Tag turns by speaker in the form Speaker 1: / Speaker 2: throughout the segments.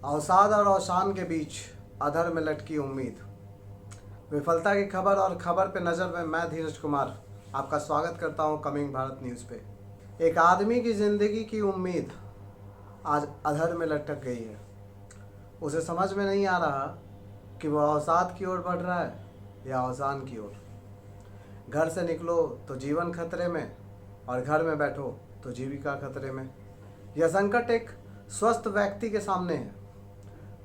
Speaker 1: अवसाद और अवसान के बीच अधर में लटकी उम्मीद। विफलता की खबर और खबर पे नज़र में मैं धीरज कुमार आपका स्वागत करता हूं कमिंग भारत न्यूज़ पे। एक आदमी की ज़िंदगी की उम्मीद आज अधर में लटक गई है। उसे समझ में नहीं आ रहा कि वह अवसाद की ओर बढ़ रहा है या अवसान की ओर। घर से निकलो तो जीवन खतरे में और घर में बैठो तो जीविका खतरे में। यह संकट एक स्वस्थ व्यक्ति के सामने है।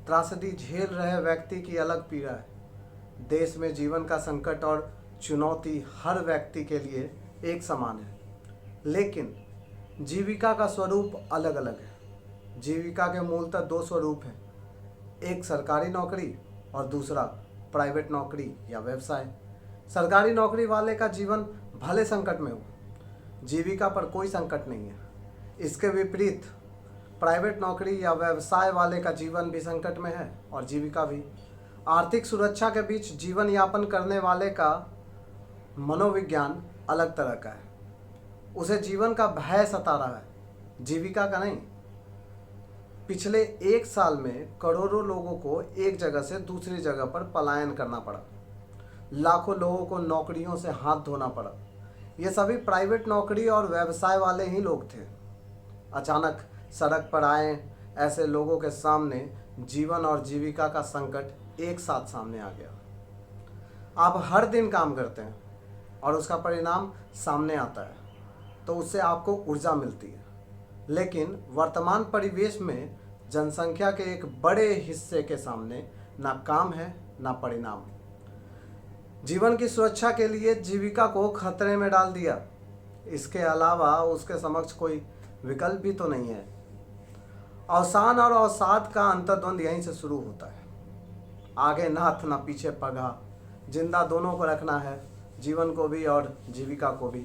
Speaker 1: त्रासदी झेल रहे व्यक्ति की अलग पीड़ा है। देश में जीवन का संकट और चुनौती हर व्यक्ति के लिए एक समान है, लेकिन जीविका का स्वरूप अलग अलग है। जीविका के मूलतः दो स्वरूप हैं, एक सरकारी नौकरी और दूसरा प्राइवेट नौकरी या व्यवसाय। सरकारी नौकरी वाले का जीवन भले संकट में हो, जीविका पर कोई संकट नहीं है। इसके विपरीत प्राइवेट नौकरी या व्यवसाय वाले का जीवन भी संकट में है और जीविका भी। आर्थिक सुरक्षा के बीच जीवन यापन करने वाले का मनोविज्ञान अलग तरह का है। उसे जीवन का भय सता रहा है, जीविका का नहीं। पिछले एक साल में करोड़ों लोगों को एक जगह से दूसरी जगह पर पलायन करना पड़ा। लाखों लोगों को नौकरियों से हाथ धोना पड़ा। ये सभी प्राइवेट नौकरी और व्यवसाय वाले ही लोग थे। अचानक सड़क पर आए ऐसे लोगों के सामने जीवन और जीविका का संकट एक साथ सामने आ गया। आप हर दिन काम करते हैं और उसका परिणाम सामने आता है तो उससे आपको ऊर्जा मिलती है, लेकिन वर्तमान परिवेश में जनसंख्या के एक बड़े हिस्से के सामने ना काम है ना परिणाम। जीवन की सुरक्षा के लिए जीविका को खतरे में डाल दिया। इसके अलावा उसके समक्ष कोई विकल्प भी तो नहीं है। अवसान और अवसाद का अंतर्द्वंद यहीं से शुरू होता है। आगे नाथ ना पीछे पगा, जिंदा दोनों को रखना है, जीवन को भी और जीविका को भी।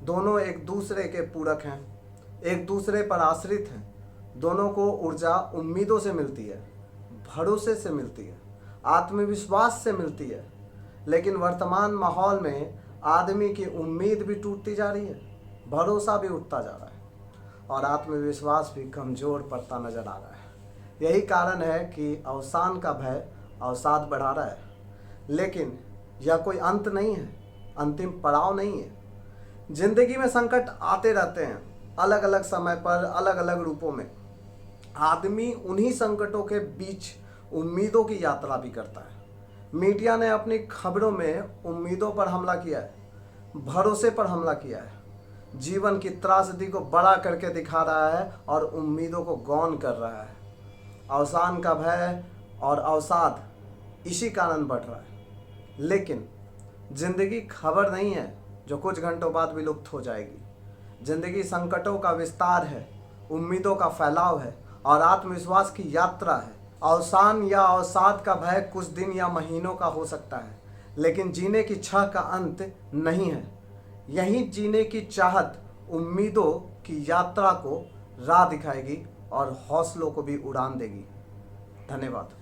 Speaker 1: दोनों एक दूसरे के पूरक हैं, एक दूसरे पर आश्रित हैं। दोनों को ऊर्जा उम्मीदों से मिलती है, भरोसे से मिलती है, आत्मविश्वास से मिलती है। लेकिन वर्तमान माहौल में आदमी की उम्मीद भी टूटती जा रही है, भरोसा भी उठता जा रहा है और आत्मविश्वास भी कमज़ोर पड़ता नजर आ रहा है। यही कारण है कि अवसान का भय अवसाद बढ़ा रहा है। लेकिन यह कोई अंत नहीं है, अंतिम पड़ाव नहीं है। जिंदगी में संकट आते रहते हैं, अलग अलग समय पर अलग अलग रूपों में। आदमी उन्हीं संकटों के बीच उम्मीदों की यात्रा भी करता है। मीडिया ने अपनी खबरों में उम्मीदों पर हमला किया है, भरोसे पर हमला किया है, जीवन की त्रासदी को बड़ा करके दिखा रहा है और उम्मीदों को गौन कर रहा है। अवसान का भय और अवसाद इसी कारण बढ़ रहा है। लेकिन जिंदगी खबर नहीं है जो कुछ घंटों बाद विलुप्त हो जाएगी। जिंदगी संकटों का विस्तार है, उम्मीदों का फैलाव है और आत्मविश्वास की यात्रा है। अवसान या अवसाद का भय कुछ दिन या महीनों का हो सकता है, लेकिन जीने की चाह का अंत नहीं है। यहीं जीने की चाहत उम्मीदों की यात्रा को राह दिखाएगी और हौसलों को भी उड़ान देगी। धन्यवाद।